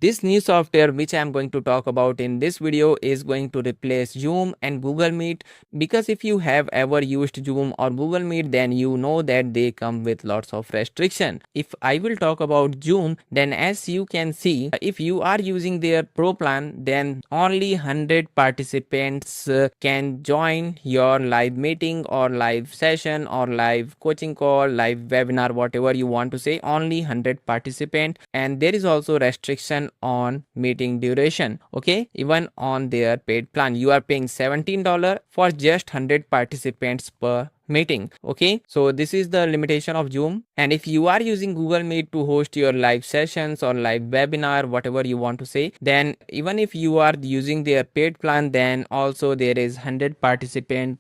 This new software which I am going to talk about in this video is going to replace Zoom and Google Meet, because if you have ever used Zoom or Google Meet, then you know that they come with lots of restriction. If I will talk about Zoom, then as you can see, if you are using their pro plan, then only 100 participants can join your live meeting or live session or live coaching call, live webinar, whatever you want to say. Only 100 participants, and there is also restriction on meeting duration. Okay, even on their paid plan you are paying $17 for just 100 participants per meeting. Okay, so this is the limitation of Zoom. And if you are using Google Meet to host your live sessions or live webinar, whatever you want to say, then even if you are using their paid plan, then also there is 100 participant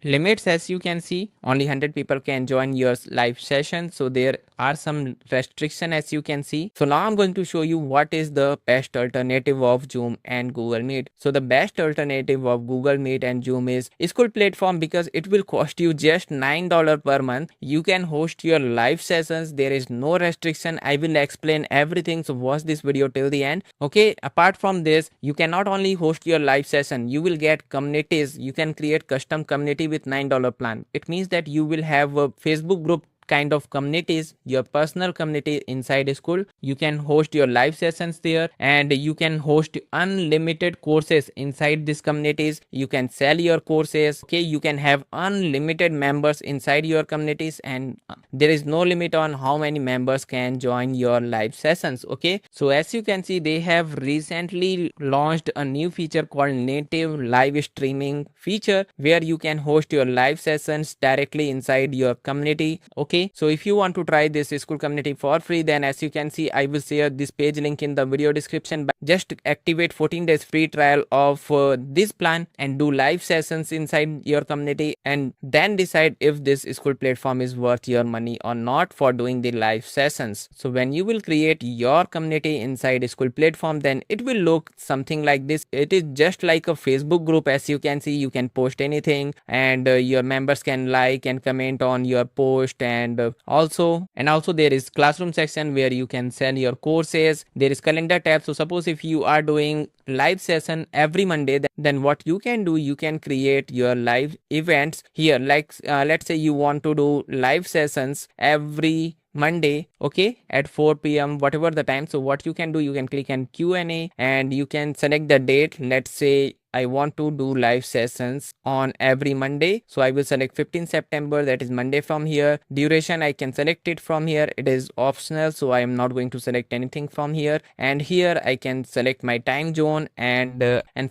limits. As you can see, only 100 people can join your live session, so there are some restriction as you can see. So now I'm going to show you what is the best alternative of Zoom and Google Meet. So the best alternative of Google Meet and Zoom is Skool platform, because it will cost you just $9 per month. You can host your live sessions. There is no restriction. I will explain everything, so watch this video till the end. Okay, apart from this, you can not only host your live session, you will get communities. You can create custom community with $9 plan. It means that you will have a Facebook group kind of communities, your personal community inside Skool. You can host your live sessions there, and you can host unlimited courses inside these communities. You can sell your courses. Okay, you can have unlimited members inside your communities, and there is no limit on how many members can join your live sessions. Okay, so as you can see, they have recently launched a new feature called Native Live Streaming feature, where you can host your live sessions directly inside your community. Okay, so if you want to try this Skool community for free, then as you can see, I will share this page link in the video description. Just activate 14 days free trial of this plan and do live sessions inside your community, and then decide if this Skool platform is worth your money or not for doing the live sessions. So when you will create your community inside Skool platform, then it will look something like this. It is just like a Facebook group. As you can see, you can post anything, and your members can like and comment on your post, and also there is classroom section where you can sell your courses. There is calendar tab. So suppose if you are doing live session every Monday, then what you can do, you can create your live events here. Like let's say you want to do live sessions every Monday, okay, at 4 p.m. whatever the time. So what you can do, you can click on Q&A, and you can select the date. Let's say I want to do live sessions on every Monday, so I will select 15 September, that is Monday. From here, duration I can select it from here. It is optional, so I am not going to select anything from here. And here I can select my time zone, and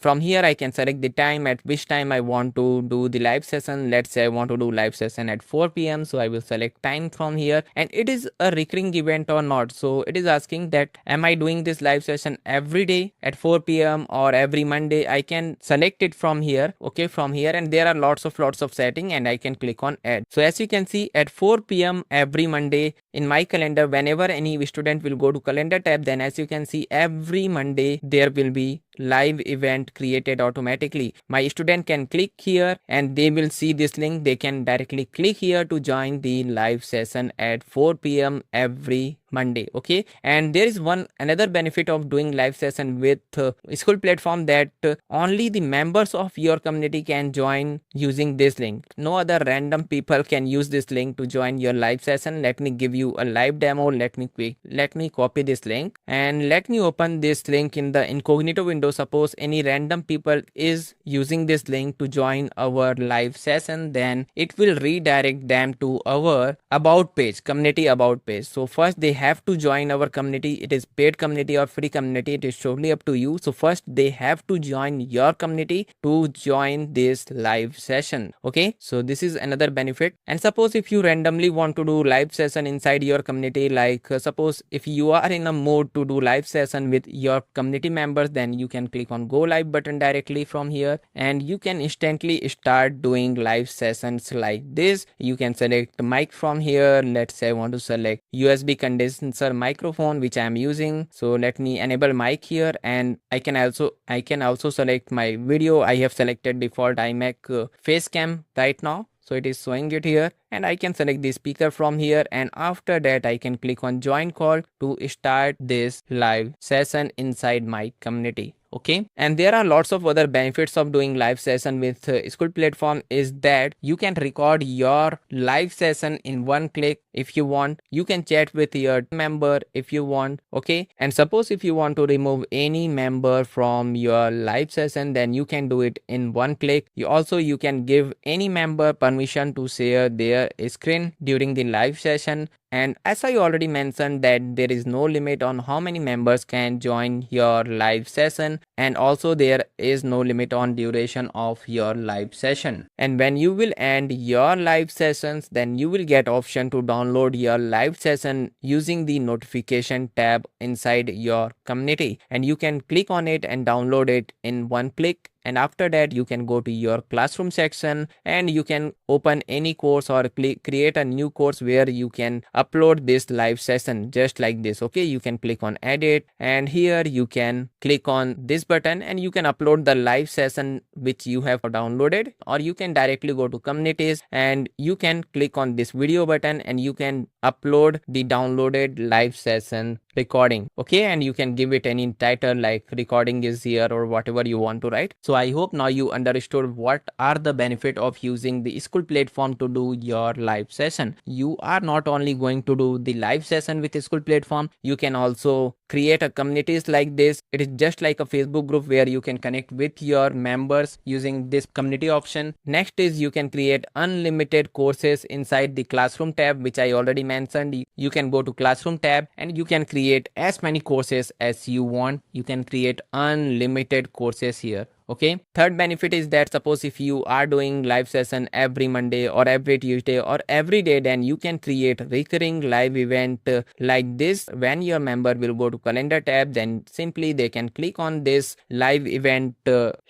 from here I can select the time at which time I want to do the live session. Let's say I want to do live session at 4 p.m, so I will select time from here. And it is a recurring event or not, so it is asking that am I doing this live session every day at 4 p.m or every Monday. I can select it from here. Okay, from here, and there are lots of setting, and I can click on add. So as you can see, at 4 p.m every Monday in my calendar, whenever any student will go to calendar tab, then as you can see, every Monday there will be live event created automatically. My student can click here and they will see this link. They can directly click here to join the live session at 4 p.m every Monday. Okay, and there is another benefit of doing live session with Skool platform, that only the members of your community can join using this link. No other random people can use this link to join your live session. Let me give you a live demo. Let me copy this link, and let me open this link in the incognito window. Suppose any random people is using this link to join our live session, then it will redirect them to our about page, community about page. So first they have to join our community. It is paid community or free community, it is totally up to you. So first they have to join your community to join this live session. Okay, so this is another benefit. And suppose if you randomly want to do live session inside your community, like suppose if you are in a mood to do live session with your community members, then you can click on go live button directly from here, and you can instantly start doing live sessions like this. You can select mic from here. Let's say I want to select USB condenser microphone, which I am using. So let me enable mic here, and I can also select my video. I have selected default iMac face cam right now. So it is showing it here, and I can select the speaker from here, and after that I can click on join call to start this live session inside my community. Okay, and there are lots of other benefits of doing live session with Skool platform is that you can record your live session in one click. If you want, you can chat with your member if you want. Okay, and suppose if you want to remove any member from your live session, then you can do it in one click. You can give any member permission to share their screen during the live session. And as I already mentioned that there is no limit on how many members can join your live session, and also there is no limit on duration of your live session. And when you will end your live sessions, then you will get option to download your live session using the notification tab inside your community, and you can click on it and download it in one click. And after that you can go to your classroom section and you can open any course or create a new course where you can upload this live session just like this. Okay, you can click on edit, and here you can click on this button and you can upload the live session which you have downloaded, or you can directly go to communities and you can click on this video button and you can upload the downloaded live session recording. Okay, and you can give it any title like recording is here or whatever you want to write. So I hope now you understood what are the benefit of using the Skool platform to do your live session. You are not only going to do the live session with Skool platform, you can also create a communities like this. It is just like a Facebook group where you can connect with your members using this community option. Next is you can create unlimited courses inside the classroom tab, which I already mentioned. You can go to classroom tab and you can create as many courses as you want. You can create unlimited courses here. Okay, third benefit is that suppose if you are doing live session every Monday or every Tuesday or every day, then you can create recurring live event like this. When your member will go to calendar tab, then simply they can click on this live event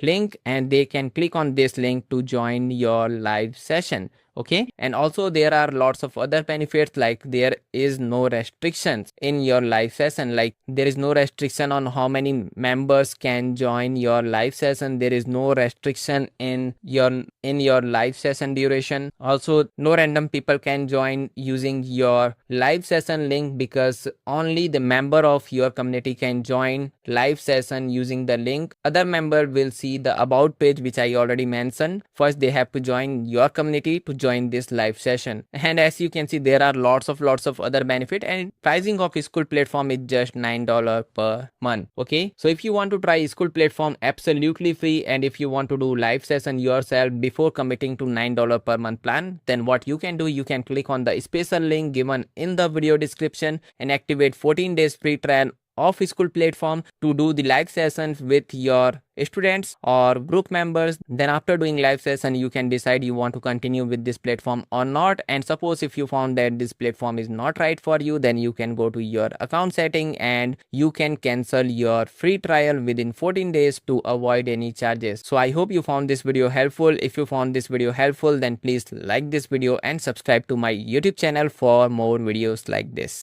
link and they can click on this link to join your live session. Okay, and also there are lots of other benefits, like there is no restrictions in your live session. Like there is no restriction on how many members can join your live session. There is no restriction in your live session duration. Also no random people can join using your live session link, because only the member of your community can join live session using the link. Other member will see the about page which I already mentioned. First they have to join your community to join this live session. And as you can see, there are lots of other benefit, and pricing of Skool platform is just $9 per month. Okay, so if you want to try Skool platform absolutely free, and if you want to do live session yourself before committing to $9 per month plan, then what you can do, you can click on the special link given in the video description and activate 14 days free trial of Skool platform to do the live sessions with your students or group members. Then after doing live session, you can decide you want to continue with this platform or not. And suppose if you found that this platform is not right for you, then you can go to your account setting and you can cancel your free trial within 14 days to avoid any charges. So I hope you found this video helpful. If you found this video helpful, then please like this video and subscribe to my YouTube channel for more videos like this.